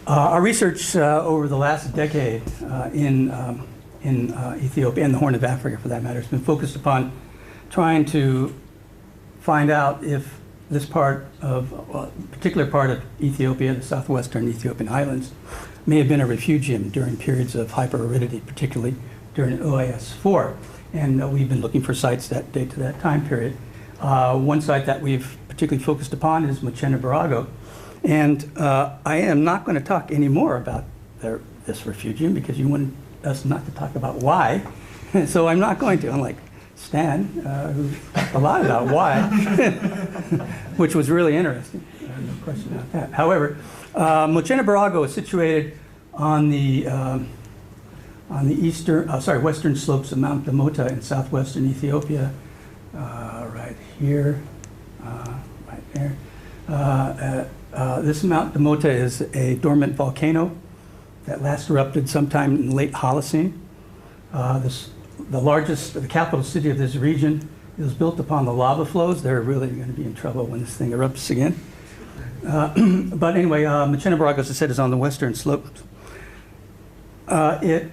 Our research over the last decade in Ethiopia and the Horn of Africa, for that matter, has been focused upon trying to find out if this part of, particular part of Ethiopia, the southwestern Ethiopian highlands, may have been a refugium during periods of hyper-aridity, particularly during OIS-4. And we've been looking for sites that date to that time period. One site that we've particularly focused upon is Mochena Barago. And I am not going to talk any more about this refugium because you wanted us not to talk about why. So I'm not going to, unlike Stan, who talked a lot about why, which was really interesting. No question about that. However, Mochena Barago is situated on the western slopes of Mount Damota in southwestern Ethiopia, right here, right there. This Mount Damota is a dormant volcano that last erupted sometime in the late Holocene. The capital city of this region is built upon the lava flows. They're really going to be in trouble when this thing erupts again. But anyway, Mochena Barago, as I said, is on the western slope. It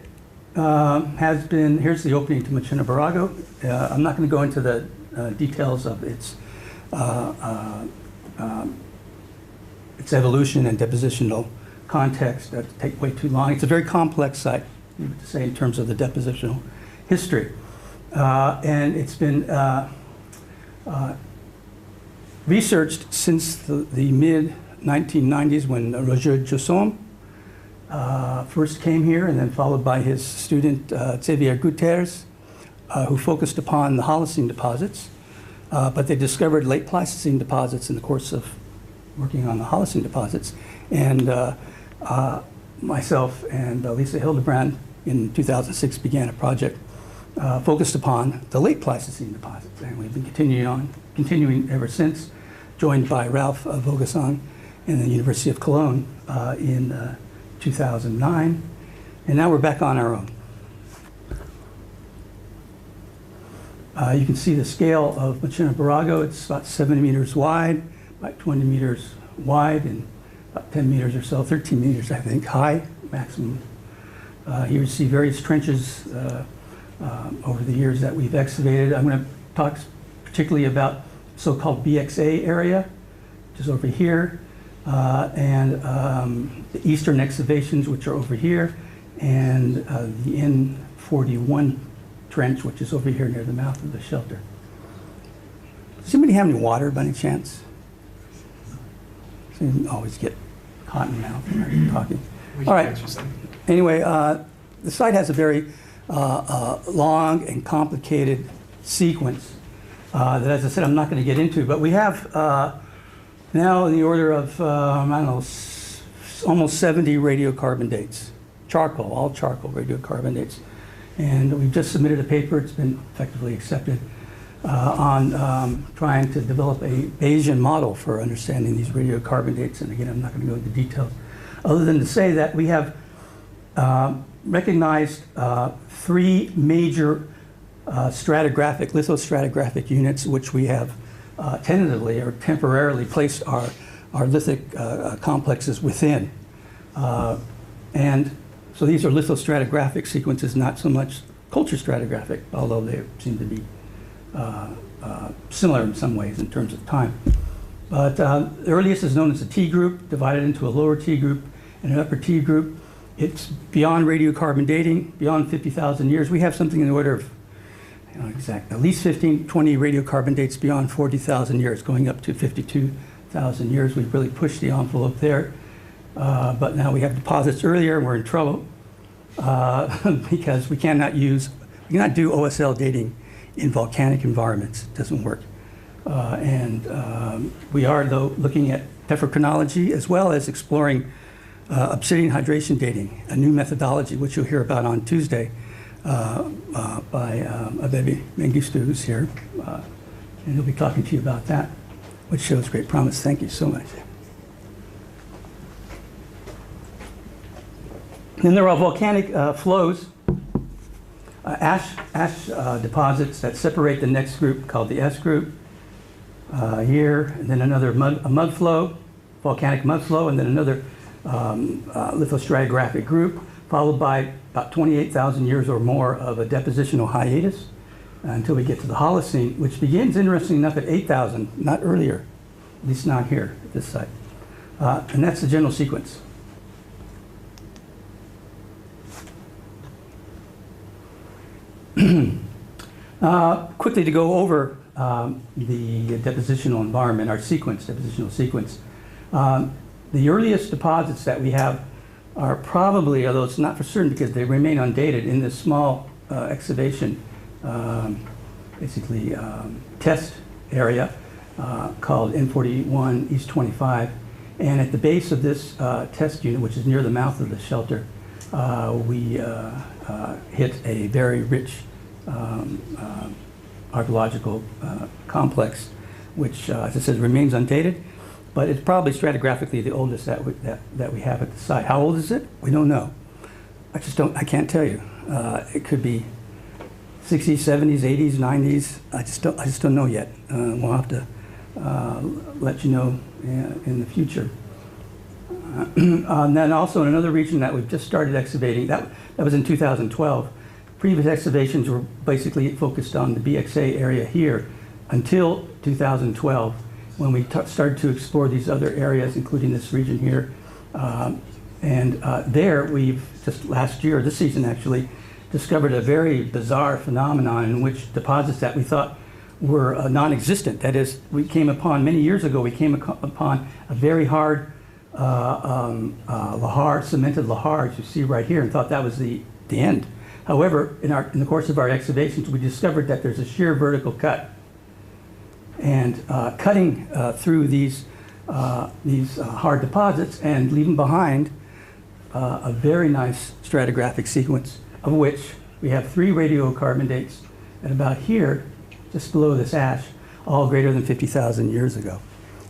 has been, here's the opening to Mochena Barago. I'm not going to go into the details of its evolution and depositional context. That would take way too long. It's a very complex site, to say, in terms of the depositional history. And it's been researched since the mid-1990s when Roger Joussom first came here, and then followed by his student Xavier Guterres, who focused upon the Holocene deposits. But they discovered late Pleistocene deposits in the course of working on the Holocene deposits. And myself and Lisa Hildebrand in 2006 began a project focused upon the late Pleistocene deposits. And we've been continuing ever since, joined by Ralph Vogelsang in the University of Cologne in 2009. And now we're back on our own. You can see the scale of Mochena Barago. It's about 70 meters wide, about 20 meters wide, and about 10 meters or so, 13 meters, I think, high, maximum. Here you see various trenches over the years that we've excavated. I'm going to talk particularly about so-called BXA area, which is over here, and the eastern excavations, which are over here, and the N41 trench, which is over here near the mouth of the shelter. Does anybody have any water by any chance? So you always get cotton mouth when I'm talking. All right. Anyway, the site has a very long and complicated sequence that, as I said, I'm not going to get into. But we have now in the order of, I don't know, almost 70 radiocarbon dates. Charcoal, all charcoal radiocarbon dates. And we've just submitted a paper, it's been effectively accepted, on trying to develop a Bayesian model for understanding these radiocarbon dates. And again, I'm not going to go into details, other than to say that we have recognized three major lithostratigraphic units, which we have tentatively or temporarily placed our lithic complexes within. And so these are lithostratigraphic sequences, not so much culture stratigraphic, although they seem to be similar in some ways in terms of time. But the earliest is known as the T group, divided into a lower T group and an upper T group. It's beyond radiocarbon dating, beyond 50,000 years. We have something in the order of, at least 15, 20 radiocarbon dates beyond 40,000 years, going up to 52,000 years. We've really pushed the envelope there. But now we have deposits earlier, and we're in trouble because we cannot do OSL dating in volcanic environments. It doesn't work. We are, though, looking at tephrochronology as well as exploring obsidian hydration dating, a new methodology which you'll hear about on Tuesday by Abebe Mengistu, who's here. And he'll be talking to you about that, which shows great promise. Thank you so much. Then there are volcanic flows, ash deposits that separate the next group called the S group here, and then another mud flow, volcanic mud flow, and then another lithostratigraphic group, followed by about 28,000 years or more of a depositional hiatus until we get to the Holocene, which begins, interesting enough, at 8,000, not earlier, at least not here at this site. And that's the general sequence. Quickly to go over the depositional environment, our sequence, depositional sequence. The earliest deposits that we have are probably, although it's not for certain because they remain undated, in this small excavation, basically test area called N41 East 25. And at the base of this test unit, which is near the mouth of the shelter, we hit a very rich archaeological complex, which, as I said, remains undated, but it's probably stratigraphically the oldest that we have at the site. How old is it? We don't know. I can't tell you. It could be 60s, 70s, 80s, 90s. I just don't know yet. We'll have to let you know in the future. And then also in another region that we've just started excavating, that was in 2012. Previous excavations were basically focused on the BXA area here until 2012, when we started to explore these other areas, including this region here. There we've just last year, this season actually, discovered a very bizarre phenomenon in which deposits that we thought were non-existent. That is, we came upon, many years ago, we came upon a very hard lahar, cemented lahar, as you see right here, and thought that was the end. However, in the course of our excavations, we discovered that there's a sheer vertical cut. And cutting through these hard deposits and leaving behind a very nice stratigraphic sequence, of which we have 3 radiocarbon dates at about here, just below this ash, all greater than 50,000 years ago.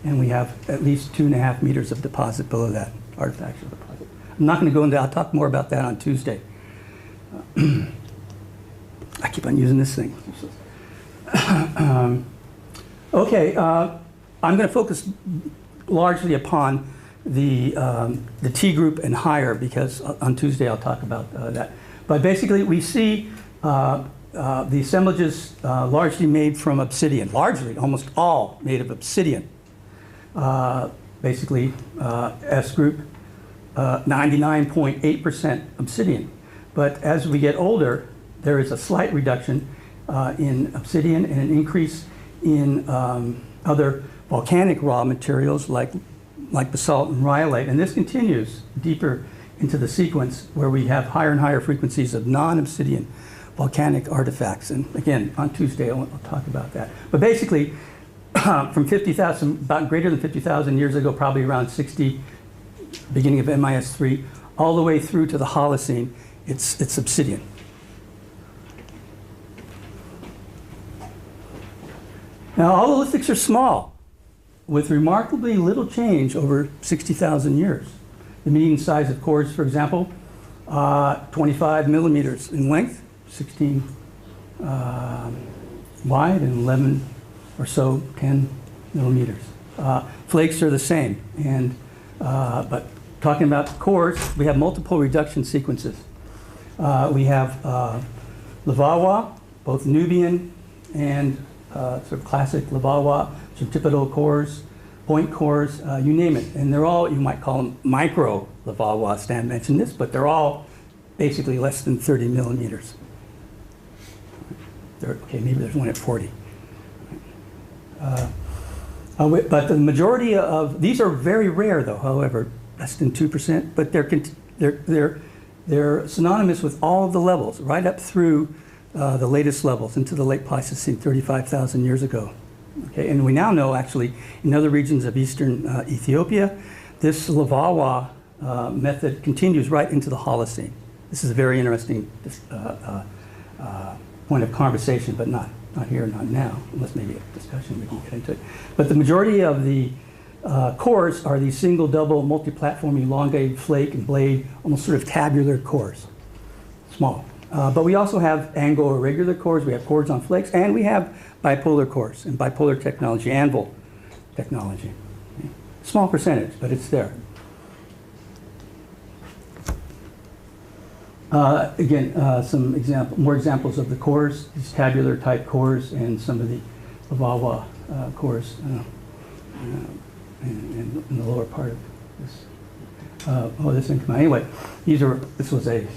And we have at least 2.5 meters of deposit below that, artifactual deposit. I'm not going to go into that. I'll talk more about that on Tuesday. I keep on using this thing. Okay, I'm going to focus largely upon the T group and higher, because on Tuesday I'll talk about that. But basically we see the assemblages largely made from obsidian, largely, almost all made of obsidian. Basically S group, 99.8% obsidian. But as we get older, there is a slight reduction in obsidian and an increase in other volcanic raw materials like basalt and rhyolite. And this continues deeper into the sequence, where we have higher and higher frequencies of non-obsidian volcanic artifacts. And again, on Tuesday, I'll talk about that. But basically, from 50,000, about greater than 50,000 years ago, probably around 60, beginning of MIS3, all the way through to the Holocene, it's obsidian. Now, all the lithics are small, with remarkably little change over 60,000 years. The median size of cores, for example, 25 millimeters in length, 16 wide, and 11 or so, 10 millimeters. Flakes are the same, and but talking about cores, we have multiple reduction sequences. We have Levallois, both Nubian and sort of classic Levallois, centripetal cores, point cores, you name it. And they're all, you might call them micro Levallois. Stan mentioned this, but they're all basically less than 30 millimeters. Okay, maybe there's one at 40. But the majority of, these are very rare though, however, less than 2%, but they're synonymous with all of the levels, right up through the latest levels into the late Pleistocene, 35,000 years ago. Okay, and we now know, actually, in other regions of eastern Ethiopia, this Levallois method continues right into the Holocene. This is a very interesting point of conversation, but not here, not now, unless maybe a discussion we can get into it. But the majority of the cores are these single, double, multi-platform, elongated flake and blade, almost sort of tabular cores, small. But we also have angle irregular cores, we have cores on flakes, and we have bipolar cores and bipolar technology, anvil technology. Small percentage, but it's there. Again, more examples of the cores, these tabular type cores, and some of the Vawa cores in the lower part of this. This didn't come out. Anyway, this was a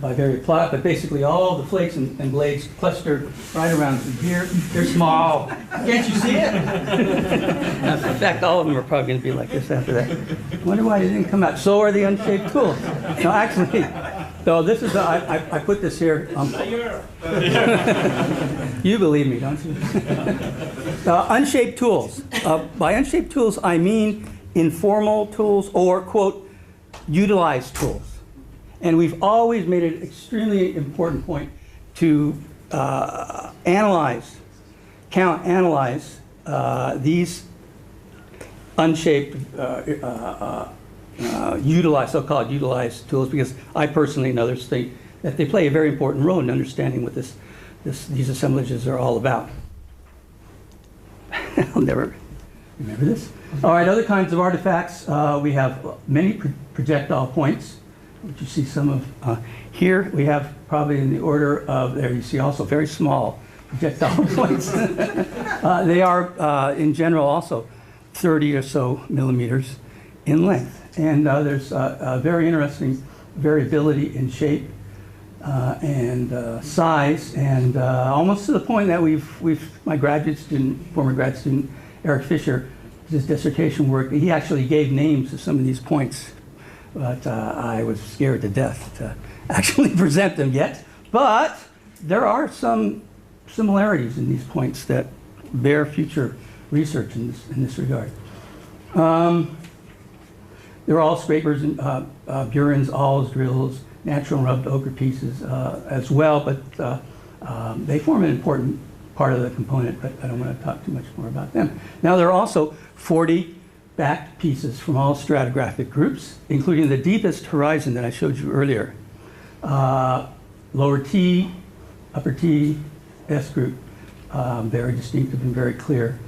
bivariate plot, but basically all the flakes and blades clustered right around through here. They're small. Can't you see it? In fact, all of them are probably going to be like this after that. I wonder why they didn't come out. So are the unshaped tools. No, actually, so this is, I put this here. You believe me, don't you? Unshaped tools. By unshaped tools, I mean informal tools or, quote, utilized tools. And we've always made it an extremely important point to analyze these unshaped, so-called utilized tools, because I personally and others think that they play a very important role in understanding what these assemblages are all about. I'll never remember this. All right, other kinds of artifacts. We have many projectile points, which you see some of here. We have probably in the order of, there you see also very small projectile points. They are, in general, also 30 or so millimeters in length. And there's a very interesting variability in shape and size, and almost to the point that my former grad student, Eric Fisher, his dissertation work, he actually gave names to some of these points, but I was scared to death to actually present them yet. But there are some similarities in these points that bear future research in this regard. They're all scrapers and burins, awls, drills, natural rubbed ochre pieces as well, but they form an important part of the component, but I don't want to talk too much more about them. Now, there are also 40 backed pieces from all stratigraphic groups, including the deepest horizon that I showed you earlier. Lower T, upper T, S group, very distinctive and very clear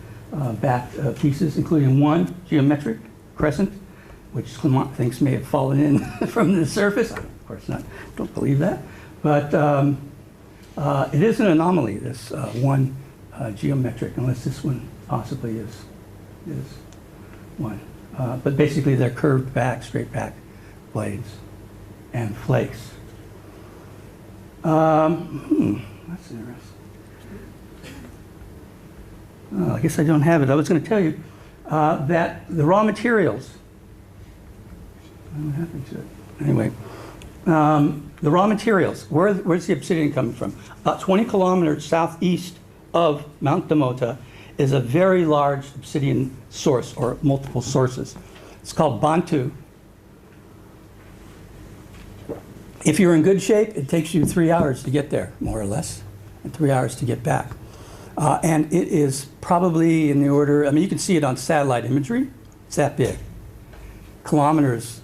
backed pieces, including one geometric crescent, which Clement thinks may have fallen in from the surface. Of course not, don't believe that. But it is an anomaly, this one geometric, unless this one possibly is one. But basically they're curved back, straight back blades and flakes. That's interesting. I guess I don't have it. I was going to tell you that the raw materials, what happened to it? Anyway, the raw materials, where's the obsidian coming from? About 20 kilometers southeast of Mount Damota is a very large obsidian source, or multiple sources. It's called Bantu. If you're in good shape, it takes you 3 hours to get there, more or less, and 3 hours to get back. And it is probably in the order, I mean, you can see it on satellite imagery. It's that big. Kilometers,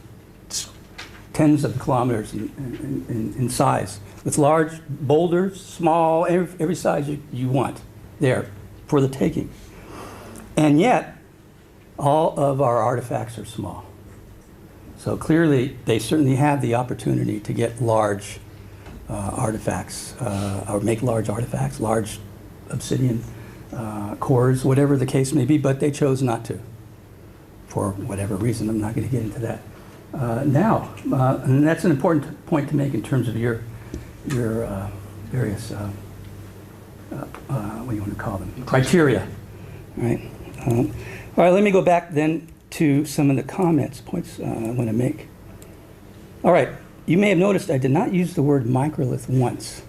tens of kilometers in size, with large boulders, small, every size you want there for the taking. And yet, all of our artifacts are small. So clearly, they certainly have the opportunity to get large artifacts, or make large artifacts, large obsidian cores, whatever the case may be, but they chose not to, for whatever reason. I'm not going to get into that now. And that's an important point to make in terms of your various, what do you want to call them, criteria, right? All right, let me go back then to some of the points I want to make. All right, you may have noticed I did not use the word microlith once.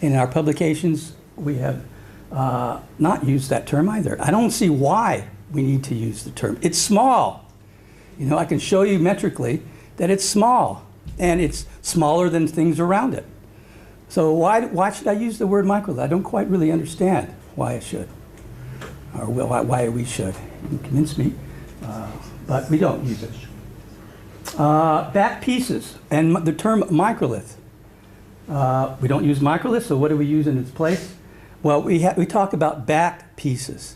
In our publications, we have not used that term either. I don't see why we need to use the term. It's small. You know, I can show you metrically that it's small, and it's smaller than things around it. So why should I use the word microlith? I don't quite really understand why I should, or why we should. You can convince me, but we don't use it. Back pieces, and the term microlith. We don't use microlith, so what do we use in its place? Well, we talk about backed pieces.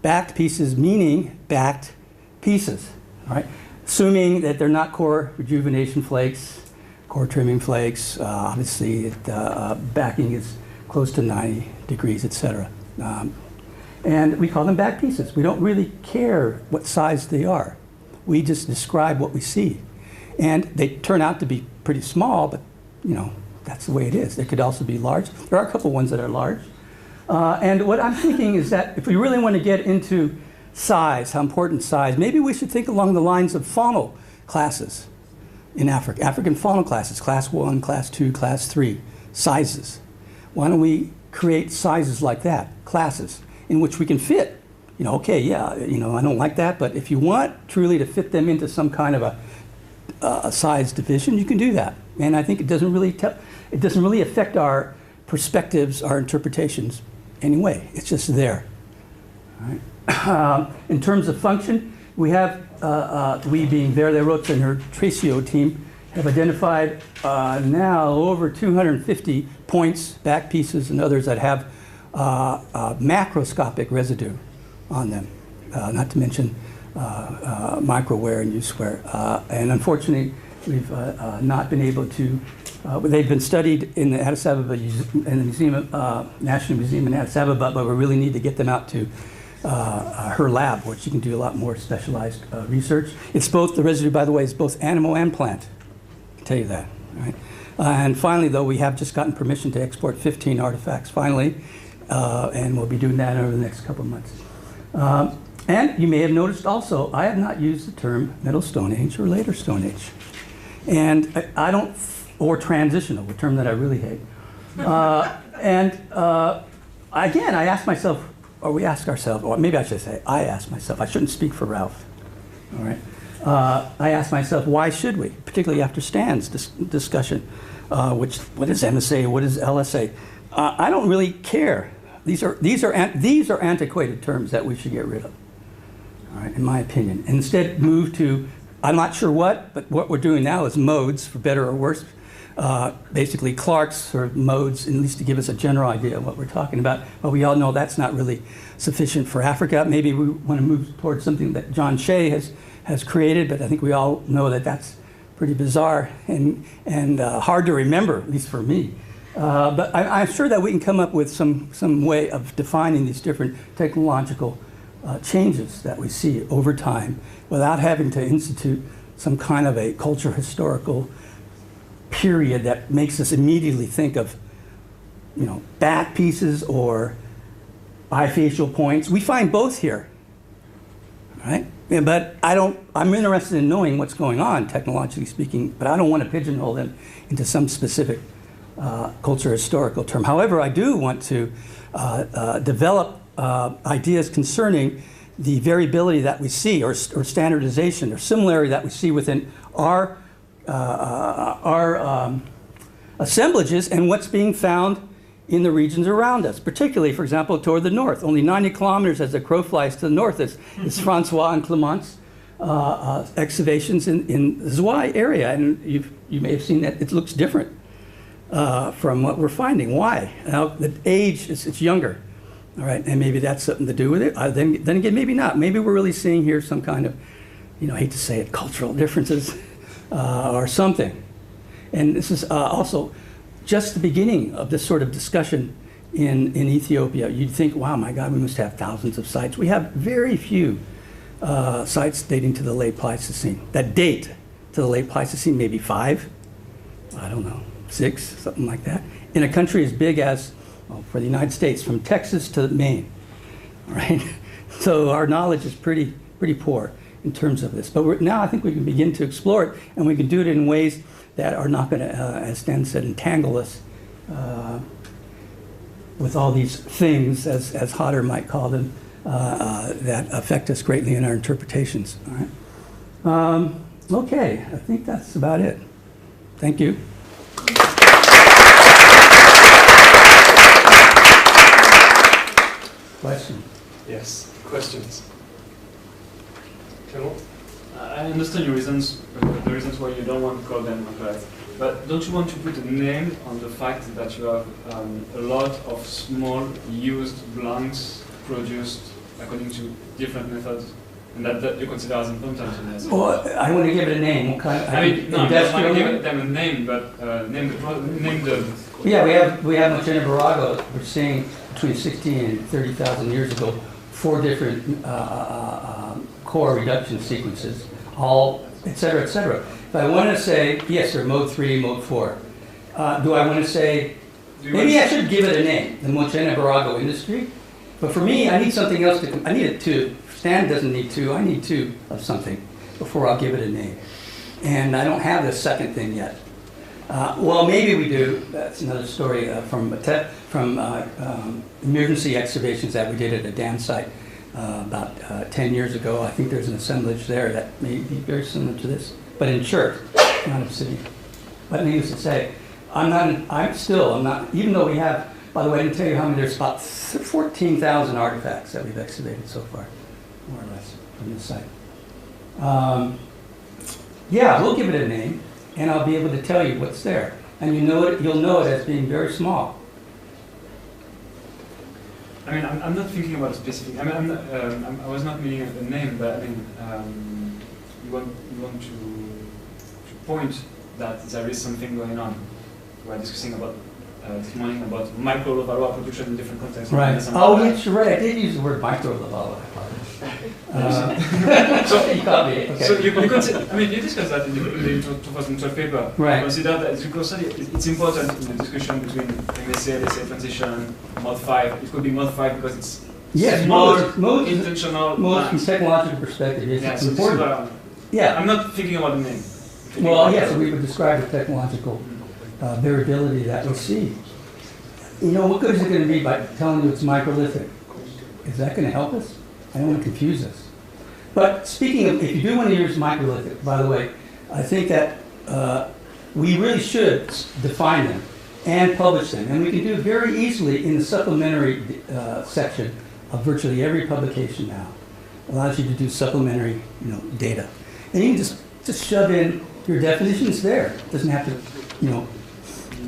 Backed pieces meaning backed pieces, all right? Assuming that they're not core rejuvenation flakes, core trimming flakes. Obviously, backing is close to 90 degrees, etc. And we call them back pieces. We don't really care what size they are. We just describe what we see. And they turn out to be pretty small, but you know, that's the way it is. They could also be large. There are a couple ones that are large. And what I'm thinking is that if we really want to get into size, how important size, maybe we should think along the lines of faunal classes in Africa. African faunal classes, class 1, class 2, class 3, sizes. Why don't we create sizes like that, classes, in which we can fit, you know, okay, yeah, you know, I don't like that, but if you want truly to fit them into some kind of a size division, you can do that. And I think it doesn't really affect our perspectives, our interpretations anyway. It's just there. All right. In terms of function, we have, we being Verde Rota and her Tracio team, have identified now over 250 points, back pieces, and others that have macroscopic residue on them, not to mention micro wear and use wear. And unfortunately, we've not been able to, they've been studied in the Addis Ababa, in the museum, National Museum in Addis Ababa, but we really need to get them out to her lab, where she can do a lot more specialized research. It's both, the residue, by the way, is both animal and plant. I can tell you that. All right? And finally, though, we have just gotten permission to export 15 artifacts, finally, and we'll be doing that over the next couple of months. And you may have noticed also, I have not used the term Middle Stone Age or Later Stone Age. And I don't, or transitional, a term that I really hate. Again, I ask myself, or we ask ourselves, or maybe I should say, I ask myself, I shouldn't speak for Ralph, all right? I ask myself, why should we, particularly after Stan's discussion, what is MSA, what is LSA? I don't really care. These are antiquated terms that we should get rid of, all right, in my opinion. Instead, move to, I'm not sure what, but what we're doing now is modes, for better or worse. Basically Clark's or modes, at least to give us a general idea of what we're talking about. But we all know that's not really sufficient for Africa. Maybe we want to move towards something that John Shea has created, but I think we all know that that's pretty bizarre and hard to remember, at least for me. But I'm sure that we can come up with some way of defining these different technological changes that we see over time without having to institute some kind of a culture historical period that makes us immediately think of, you know, back pieces or bifacial points. We find both here, right? Yeah, but I'm interested in knowing what's going on, technologically speaking, but I don't want to pigeonhole them into some specific culture historical term. However, I do want to develop ideas concerning the variability that we see, or standardization, or similarity that we see within our assemblages and what's being found in the regions around us, particularly, for example, toward the north. Only 90 kilometers as the crow flies to the north is Francois and Clement's excavations in the Zouai area. And you may have seen that it looks different from what we're finding. Why? Now, the age, it's younger, all right? And maybe that's something to do with it. Then again, maybe not. Maybe we're really seeing here some kind of, you know, I hate to say it, cultural differences or something. And this is also just the beginning of this sort of discussion in Ethiopia. You'd think, wow, my God, we must have thousands of sites. We have very few sites dating to the late Pleistocene, that date to the late Pleistocene, maybe 5, I don't know, 6, something like that, in a country as big as, well, for the United States, from Texas to Maine, all right? So our knowledge is pretty poor in terms of this. But now I think we can begin to explore it, and we can do it in ways that are not going to, as Stan said, entangle us with all these things, as Hodder might call them, that affect us greatly in our interpretations. All right. Okay, I think that's about it. Thank you. Question? Yes, questions. I understand your reasons, the reasons why you don't want to call them archives. But don't you want to put a name on the fact that you have a lot of small used blanks produced according to different methods? And that you consider as important to this. Well, I want to give it a name. What kind of, I mean, no, I'm not industrial giving name? them a name, but name the. Yeah, we have Machina Barago. We're seeing between 60 and 30,000 years ago, 4 different core reduction sequences, all et cetera, et cetera. If I want to say, yes, they're mode 3, mode 4. Do I want to say, maybe I should give it a name, the Machina Barago industry? But for me, I need something else to, I need it 2. Stan doesn't need 2, I need 2 of something before I'll give it a name. And I don't have the second thing yet. Well, maybe we do. That's another story from emergency excavations that we did at a dam site about 10 years ago. I think there's an assemblage there that may be very similar to this, but in chert, not obsidian. But needless to say, I'm not, even though we have, by the way, I didn't tell you how many, there's about 14,000 artifacts that we've excavated so far, more or less, from this site. Yeah, we'll give it a name, and I'll be able to tell you what's there. And you'll know it as being very small. I mean, I'm not thinking about a specific. I mean, I was not meaning a name, but I mean, you want to point that there is something going on. We're discussing about this morning about microliths production in different contexts. Right. Oh, yes, you're right. I did use the word microliths. So you caught me. Okay. So you consider, I mean, you discussed that in the 2012 paper. Right. You consider that it's important in the discussion between MSA, let's say, transition, mod 5. It could be mod 5 because it's most intentional. Most from technological perspective, yes, Yeah, it's so important. Yeah. I'm not thinking about the name. Well, yes, we would describe the technological variability that we see. You know, what good is it going to be by telling you it's microlithic? Is that going to help us? I don't want to confuse us. But speaking of, if you do want to use microlithic, by the way, I think that we really should define them and publish them. And we can do it very easily in the supplementary section of virtually every publication now. It allows you to do supplementary, data. And you can just shove in your definitions there. It doesn't have to,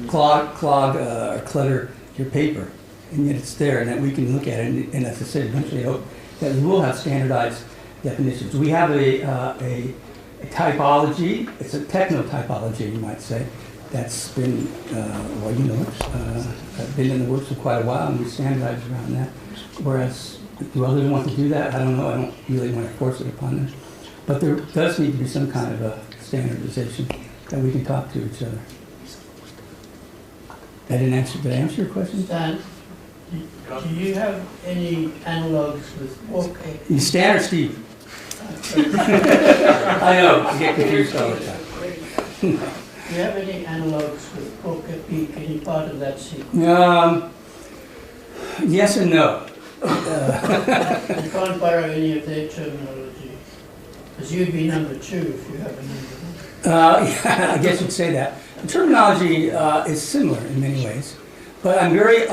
clog or clutter your paper. And yet it's there, and that we can look at it. And as I said, eventually I hope that we will have standardized definitions. We have a typology. It's a techno-typology, you might say, that's been, been in the works for quite a while, and we standardize around that. Whereas, do others want to do that? I don't know. I don't really want to force it upon them. But there does need to be some kind of a standardization that we can talk to each other. Did I answer your question? Stan, do you have any analogues with book? Stan or Steve? I know, I get confused all the time. Do you have any analogues with book epic, any part of that sequence? Yes and no. You can't borrow any of their terminology, because you'd be number 2 if you have a number 1. Yeah, I guess you'd say that. The terminology is similar in many ways, but I'm very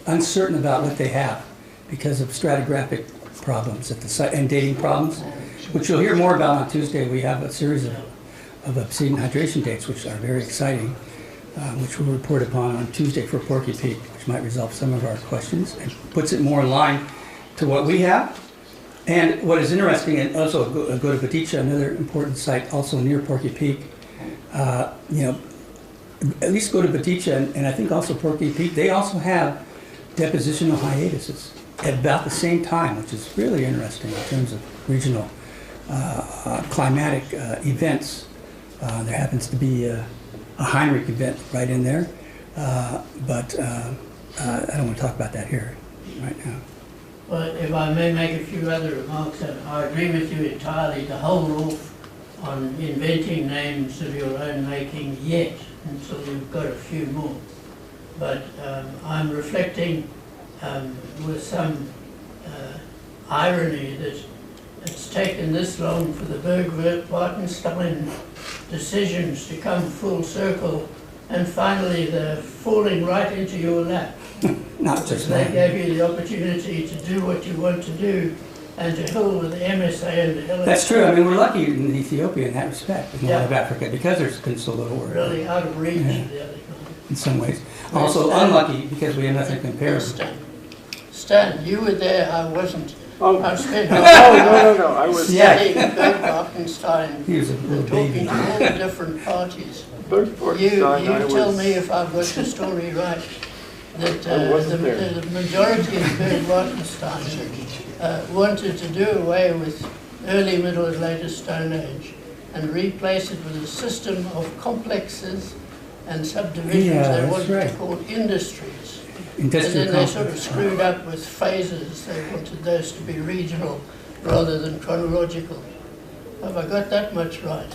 uncertain about what they have because of stratigraphic problems at the site and dating problems, which you'll hear more about on Tuesday. We have a series of obsidian hydration dates, which are very exciting, which we'll report upon on Tuesday for Porky Peak, which might resolve some of our questions and puts it more in line to what we have. And what is interesting, and also go to Badicha, another important site also near Porky Peak, at least go to Badicha and I think also Porky Peak, they also have depositional hiatuses at about the same time, which is really interesting in terms of regional climatic events. There happens to be a Heinrich event right in there, but I don't want to talk about that here right now. Well, if I may make a few other remarks, I agree with you entirely to hold off on inventing names of your own making yet until you've got a few more. But I'm reflecting with some irony that it's taken this long for the Berg-Wartenstein decisions to come full circle, and finally they're falling right into your lap. Not just They that. gave you the opportunity to do what you want to do, and to hell with the MSA and the LSA. That's true. I mean, we're lucky in Ethiopia in that respect, in a lot of Africa, because there's been so little work. Really out of reach of the other In some ways. Also unlucky because we have nothing to compare with. Stan, you were there, I wasn't. Oh, I've spent no, I was studying Brandt Vesves He was a little and talking baby. to all the different parties. Brandt You Vesves, tell me if I've got the story right, that I wasn't there. the majority of Brandt Vesves wanted to do away with early Middle and later Stone Age and replace it with a system of complexes and subdivisions Yeah, they that's wanted right. to call industries. And Industrial then they sort of complex. screwed up with phases. They wanted those to be regional rather than chronological. Have I got that much right?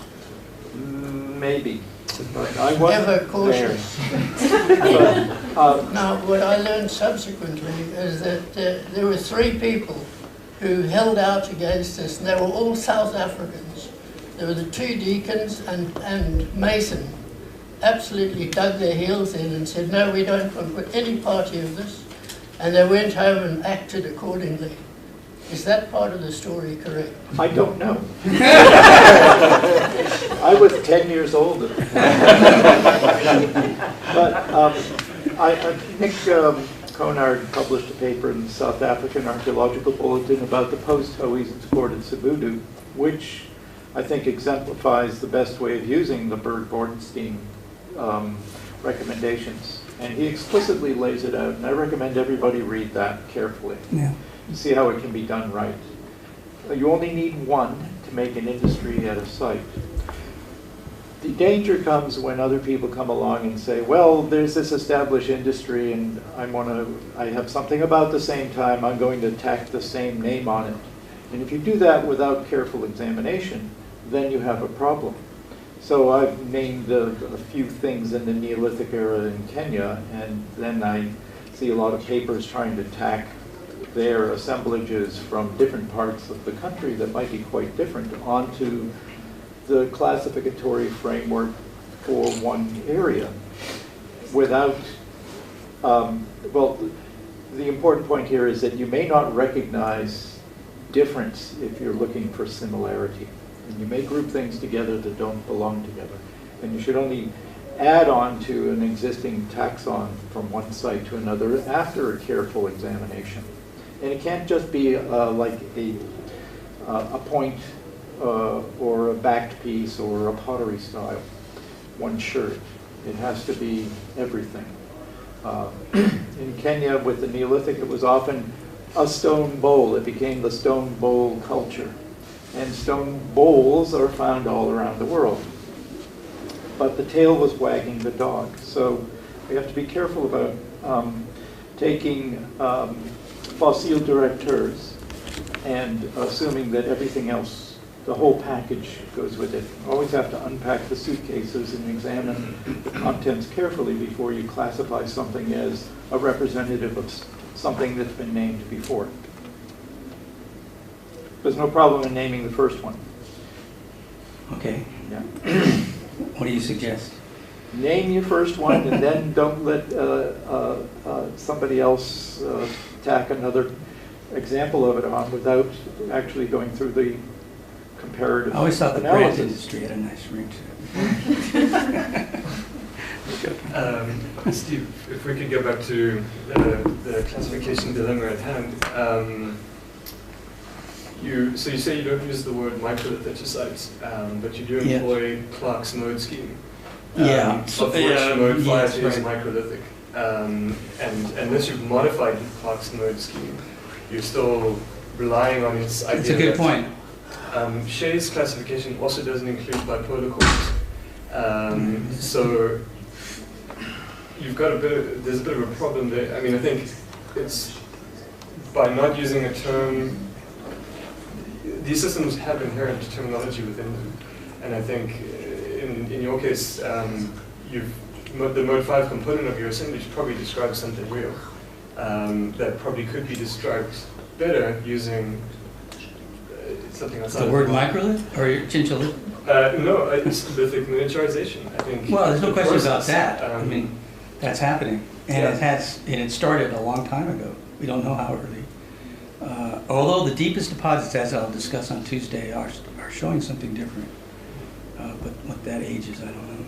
Maybe, but I wasn't Ever there. cautious. But, Now, what I learned subsequently is that there were 3 people who held out against this, and they were all South Africans. There were the 2 deacons and Mason. Absolutely dug their heels in and said, no, we don't want to put any party of this. And they went home and acted accordingly. Is that part of the story correct? I don't know. I was 10 years old at the time. But I think Conard published a paper in the South African Archaeological Bulletin about the post-Hoey's export at Sibudu, which I think exemplifies the best way of using the Berg-Bornstein recommendations. And he explicitly lays it out, and I recommend everybody read that carefully. Yeah. See how it can be done right. You only need one to make an industry at a site. The danger comes when other people come along and say, well, there's this established industry and I have something about the same time, I'm going to tack the same name on it. And if you do that without careful examination, then you have a problem. So I've named a few things in the Neolithic era in Kenya, and then I see a lot of papers trying to tack their assemblages from different parts of the country that might be quite different onto the classificatory framework for one area without, well, the important point here is that you may not recognize difference if you're looking for similarity. And you may group things together that don't belong together. And you should only add on to an existing taxon from one site to another after a careful examination. And it can't just be like a point or a backed piece or a pottery style, one shirt. It has to be everything. In Kenya with the Neolithic, it was often a stone bowl. It became the stone bowl culture. And stone bowls are found all around the world. But the tail was wagging the dog. So we have to be careful about taking fossile directeurs and assuming that everything else, the whole package goes with it. You always have to unpack the suitcases and examine the contents carefully before you classify something as a representative of something that's been named before. There's no problem in naming the first one. Okay. Yeah. What do you suggest? Name your first one, and then don't let somebody else tack another example of it on without actually going through the comparative I always thought the Brandt analysis. industry had a nice ring to it. Steve, if we could go back to the classification dilemma at hand. So you say you don't use the word microliths, but you do employ Clark's mode scheme. Yeah. Of which mode 5 yes, is right. microlithic. And unless you've modified Clark's mode scheme, you're still relying on its idea. That's a good point. Shea's classification also doesn't include bipolar cores. So you've got there's a bit of a problem there. I mean, I think it's by not using a term, these systems have inherent terminology within them. And I think in your case, the mode 5 component of your assembly probably describes something real that probably could be described better using something outside The word microlith or chinchillith? No, it's lithic miniaturization. I think. Well, there's no the question about process, that. I mean, that's happening, and it started a long time ago. We don't know how early. Although the deepest deposits, as I'll discuss on Tuesday, are showing something different. But what that age is, I don't know.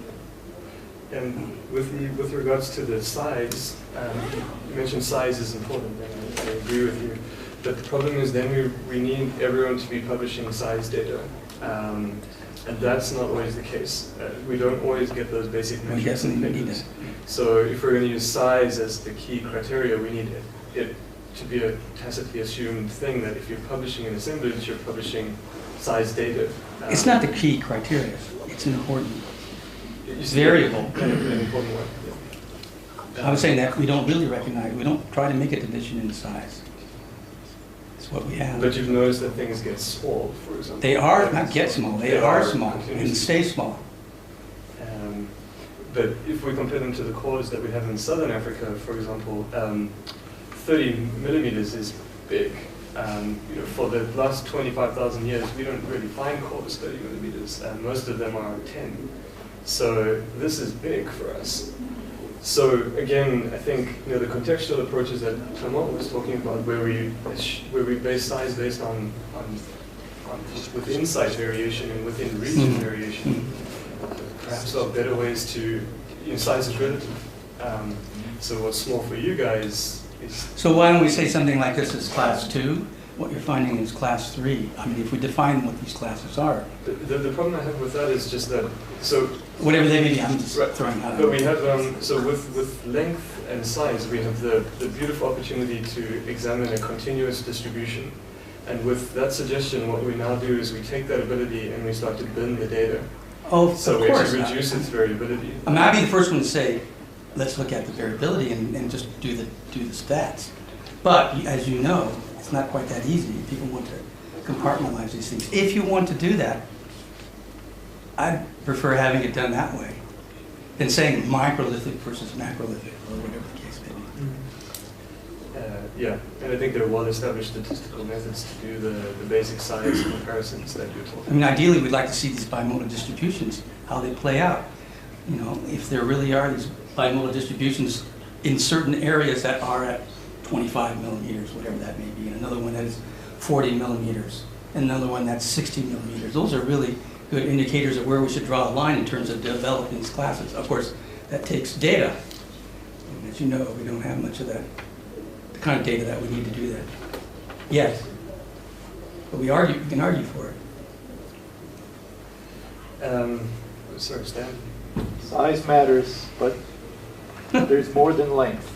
And with regards to the size, you mentioned size is important, and I agree with you. but the problem is then we need everyone to be publishing size data. And that's not always the case. We don't always get those basic metrics and figures. So if we're going to use size as the key criteria, we need it to be a tacitly assumed thing that if you're publishing an assemblage, you're publishing size data. It's not the key criteria. It's an important variable. An important one. Yeah. I was saying that we don't really recognize, we don't try to make a division in size. It's what we have. But you've noticed that things get small, for example. They are, not get small, they are small and stay small. But if we compare them to the cores that we have in Southern Africa, for example, 30 millimeters is big. For the last 25,000 years, we don't really find cores 30 millimeters, and most of them are 10. So this is big for us. So again, I think the contextual approaches that Clement was talking about, where we base size based on within site variation and within region variation, perhaps are better ways to. Size is relative. So what's small for you guys is. So why don't we say something like this is class 2? What you're finding is class 3. I mean, if we define what these classes are. The problem I have with that is just that, so. Whatever they may be, I'm just throwing out. But we have, so with length and size, we have the beautiful opportunity to examine a continuous distribution. And with that suggestion, what we now do is we take that ability and we start to bin the data. Oh, so of we course. actually reduce its variability. I mean, I'd be the first one to say, let's look at the variability and just do the stats. But as you know, it's not quite that easy. People want to compartmentalize these things. If you want to do that, I'd prefer having it done that way than saying microlithic versus macrolithic or whatever the case may be. Yeah, and I think there are well-established statistical methods to do the basic size comparisons that you're talking about. I mean, ideally, we'd like to see these bimodal distributions, how they play out. If there really are these bimodal distributions in certain areas that are at 25 millimeters, whatever that may be, and another one that is 40 millimeters, and another one that's 60 millimeters. Those are really good indicators of where we should draw a line in terms of developing these classes. Of course, that takes data. And as you know, we don't have much of that, the kind of data that we need to do that. Yes, but we can argue for it. Sorry, Stan. Size matters, but there's more than length.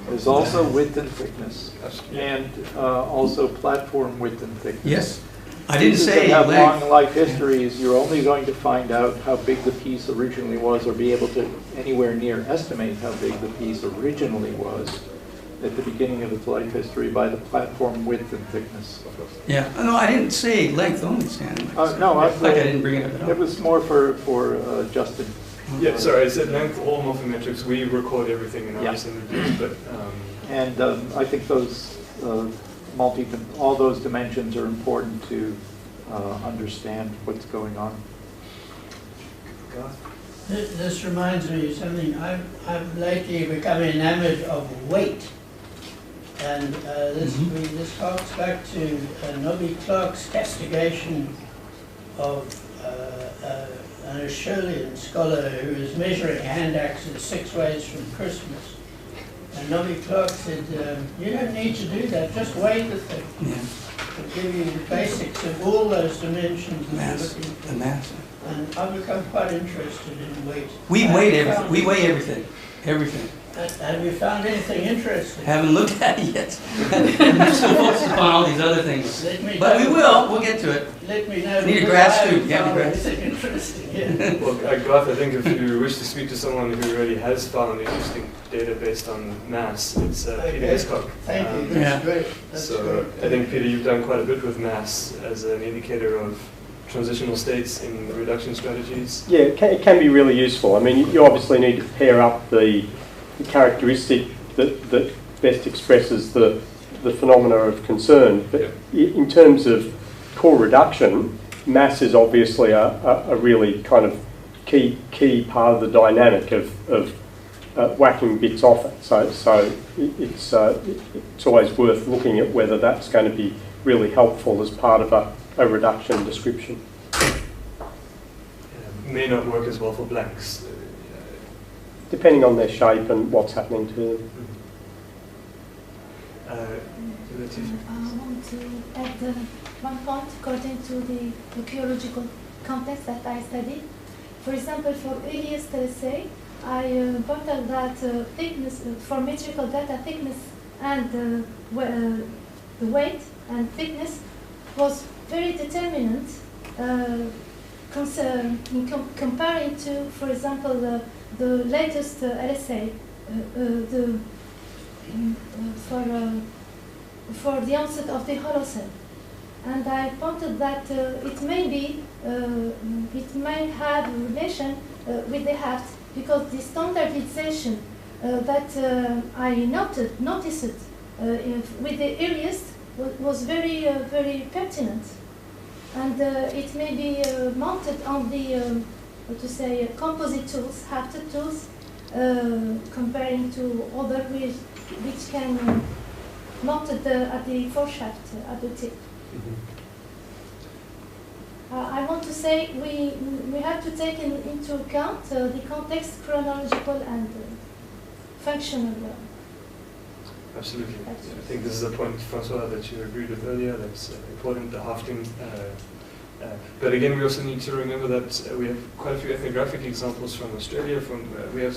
There's also width and thickness, and also platform width and thickness. Yes, I didn't say Pieces that have length. long life histories, you're only going to find out how big the piece originally was, or be able to anywhere near estimate how big the piece originally was at the beginning of its life history by the platform width and thickness. Yeah, no, I didn't say length only, Stan. No, I didn't bring it up at all. It was more for Justin. Yeah, sorry, I said length, all morphometrics, we record everything in our assemblies, but... And I think those all those dimensions are important to understand what's going on. This reminds me of something. I've lately become enamored of weight. And this harks back to Nobby Clark's castigation of an Australian scholar who was measuring hand axes 6 ways from Christmas. And Nobby Clark said, you don't need to do that, just weigh the thing. Yeah. It'll give you the basics of all those dimensions Mass, you're looking for. the mass. And I've become quite interested in weight. We weigh everything. Everything. Have you found anything interesting? Haven't looked at it yet. We're still focused upon all these other things. But we will. We'll get to it. Let me know. Need a grad student. Yeah, anything interesting. Yeah. Well, Garth, I think if you wish to speak to someone who already has found interesting data based on mass, it's Peter Hiscock. Thank you. That's great. That's so great. I think, Peter, you've done quite a bit with mass as an indicator of transitional states in reduction strategies. Yeah, it can be really useful. I mean, you obviously need to pair up the characteristic that best expresses the phenomena of concern. But in terms of core reduction, mass is obviously a really kind of key part of the dynamic of whacking bits off it. So it's always worth looking at whether that's going to be really helpful as part of a reduction description. May not work as well for blanks. Depending on their shape and what's happening to them. I want to add one point according to the archaeological context that I studied. For example, for earliest essay, I pointed out that thickness, for metrical data, thickness and the weight and thickness was very determinant comparing to, for example, the latest LSA, for the onset of the Holocene. And I pointed that it may have a relation with the haft, because the standardization that I noticed with the earliest was very, very pertinent. And it may be mounted on the, composite tools, hafted tools, comparing to other which can mount at the foreshaft, at the tip. I want to say we have to take into account the context, chronological and functional. Absolutely. I think this is a point, Francois, that you agreed with earlier. That's important, the hafting. But again, we also need to remember that we have quite a few ethnographic examples from Australia. We have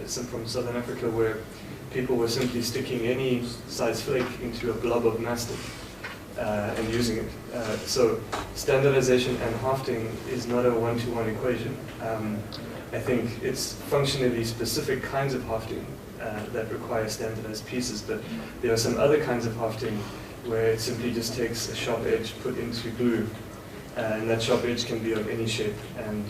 some from Southern Africa where people were simply sticking any size flake into a blob of mastic and using it. So standardization and hafting is not a one-to-one equation. I think it's functionally specific kinds of hafting that require standardized pieces, but there are some other kinds of hafting where it simply just takes a sharp edge put into glue, and that sharp edge can be of any shape. And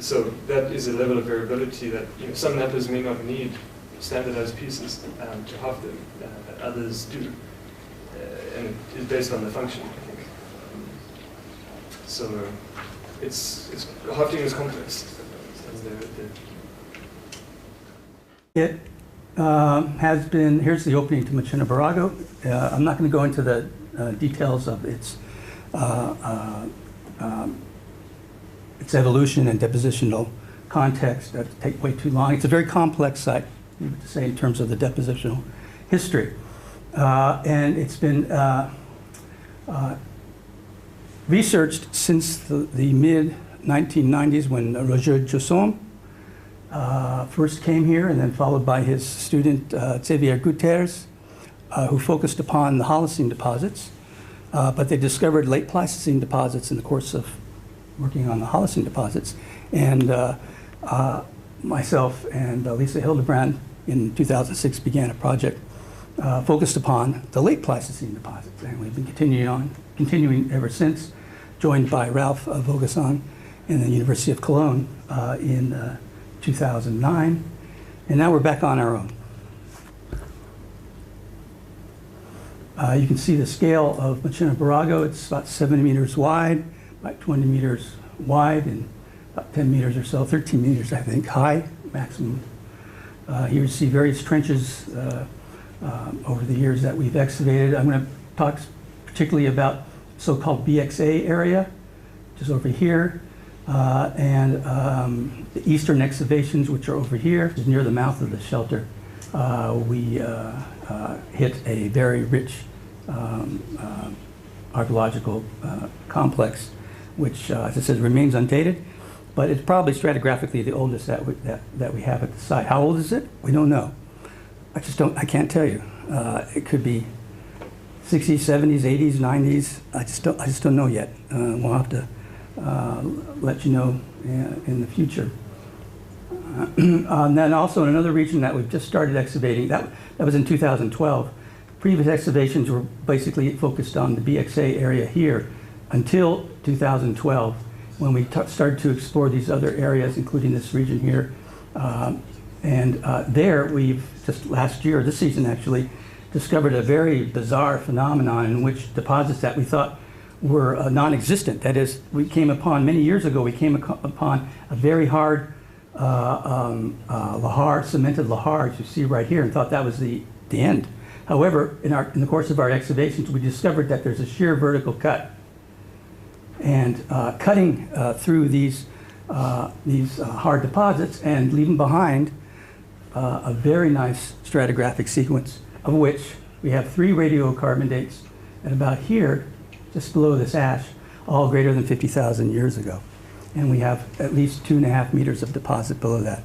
so that is a level of variability that some nappers may not need standardized pieces to haft them, others do, and it is based on the function, I think. So hafting is complex. It has been, here's the opening to Machina Barago. I'm not going to go into the details of its evolution and depositional context. That would take way too long. It's a very complex site, to say, in terms of the depositional history. And it's been researched since the mid-1990s when Roger Jusson first came here, and then followed by his student Xavier Guterres, who focused upon the Holocene deposits. But they discovered late Pleistocene deposits in the course of working on the Holocene deposits. And myself and Lisa Hildebrand in 2006 began a project focused upon the late Pleistocene deposits. And we've been continuing ever since, joined by Ralph Vogelsang in the University of Cologne in 2009. And now we're back on our own. You can see the scale of Machina Barago. It's about 70 meters wide, about 20 meters wide, and about 10 meters or so, 13 meters, I think, high, maximum. Here you see various trenches over the years that we've excavated. I'm going to talk particularly about so-called BXA area, which is over here, and the eastern excavations, which are over here, near the mouth of the shelter. We hit a very rich archaeological complex, which, as I said, remains undated, but it's probably stratigraphically the oldest that we have at the site. How old is it? We don't know. I can't tell you. It could be 60s, 70s, 80s, 90s. I just don't know yet. We'll have to let you know in the future. And then also in another region that we've just started excavating, that was in 2012. Previous excavations were basically focused on the BXA area here until 2012, when we started to explore these other areas, including this region here. There we've, just last year, this season actually, discovered a very bizarre phenomenon in which deposits that we thought were non-existent. That is, we came upon, many years ago, we came upon a very hard lahar, cemented lahar, as you see right here, and thought that was the end. However, in the course of our excavations, we discovered that there's a sheer vertical cut. And cutting through these hard deposits and leaving behind a very nice stratigraphic sequence, of which we have 3 radiocarbon dates at about here, just below this ash, all greater than 50,000 years ago. And we have at least 2.5 meters of deposit below that.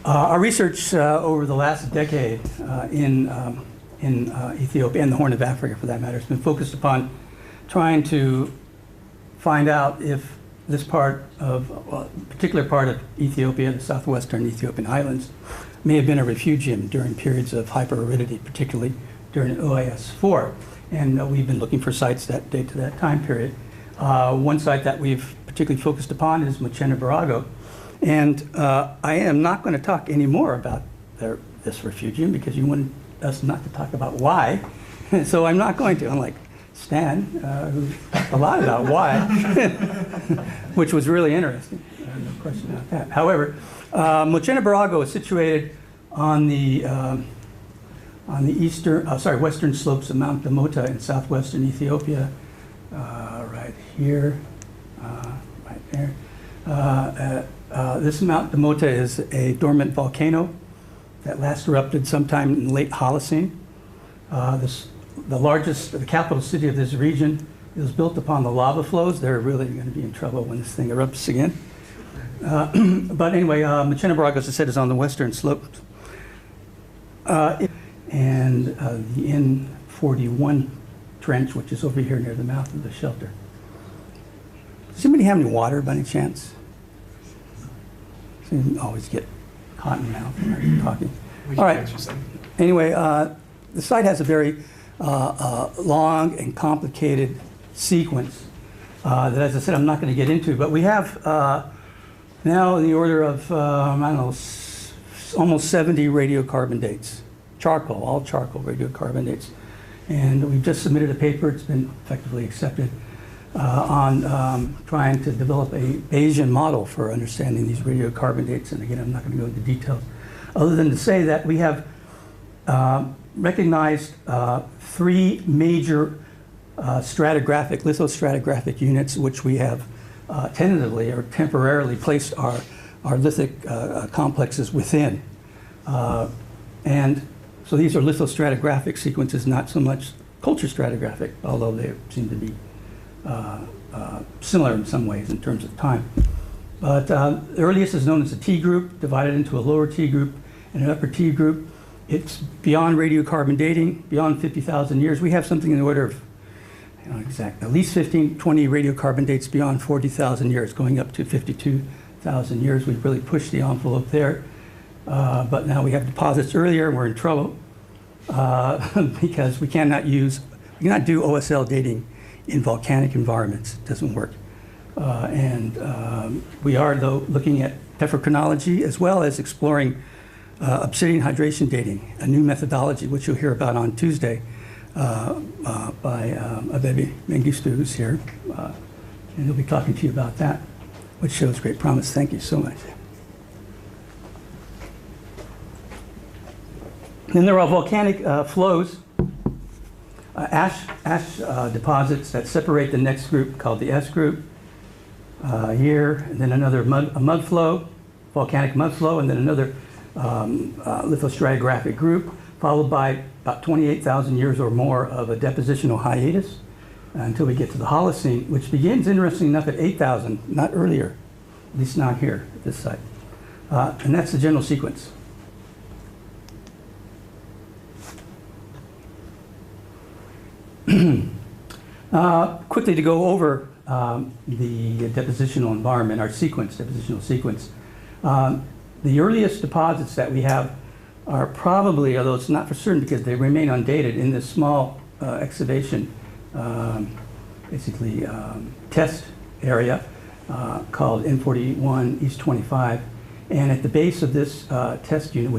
Our research over the last decade in Ethiopia and the Horn of Africa, for that matter, has been focused upon trying to find out if this part of, particular part of Ethiopia, the southwestern Ethiopian highlands, may have been a refugium during periods of hyperaridity, particularly during OAS4. And we've been looking for sites that date to that time period. One site that we've particularly focused upon is Mochena Barago. And I am not going to talk anymore about this refugium because you want us not to talk about why. So I'm not going to, unlike Stan, who talked a lot about why, which was really interesting. No question about that. However, Mochena Barago is situated on the western slopes of Mount Damota in southwestern Ethiopia, right here, right there. This Mount Damota is a dormant volcano that last erupted sometime in late Holocene. The capital city of this region is built upon the lava flows. They're really going to be in trouble when this thing erupts again. But anyway, Mochena Barago, as I said, is on the western slope. And the N41 trench, which is over here near the mouth of the shelter. Does anybody have any water by any chance? You always get cotton mouth when I'm talking. All right. Anyway, the site has a very long and complicated sequence that, as I said, I'm not going to get into. But we have now in the order of, I don't know, almost 70 radiocarbon dates. Charcoal, all charcoal radiocarbon dates. And we've just submitted a paper. It's been effectively accepted. On trying to develop a Bayesian model for understanding these radiocarbon dates. And again, I'm not going to go into details, other than to say that we have recognized 3 major lithostratigraphic units, which we have tentatively or temporarily placed our lithic complexes within. And so these are lithostratigraphic sequences, not so much culture stratigraphic, although they seem to be similar in some ways in terms of time. But the earliest is known as a T group, divided into a lower T group and an upper T group. It's beyond radiocarbon dating, beyond 50,000 years. We have something in the order of, at least 20 radiocarbon dates beyond 40,000 years, going up to 52,000 years. We've really pushed the envelope there. But now we have deposits earlier, and we're in trouble because we cannot do OSL dating in volcanic environments. It doesn't work. We are, though, looking at petrochronology as well as exploring obsidian hydration dating, a new methodology, which you'll hear about on Tuesday by Abebe Mengistu, who's here. And he'll be talking to you about that, which shows great promise. Thank you so much. Then there are volcanic flows, ash deposits that separate the next group called the S group here, and then another mud flow, volcanic mud flow, and then another lithostratigraphic group, followed by about 28,000 years or more of a depositional hiatus until we get to the Holocene, which begins, interesting enough, at 8,000, not earlier, at least not here at this site. And that's the general sequence. Quickly to go over the depositional environment, our sequence, depositional sequence. The earliest deposits that we have are probably, although it's not for certain because they remain undated, in this small excavation, basically test area called N41 East 25. And at the base of this test unit, which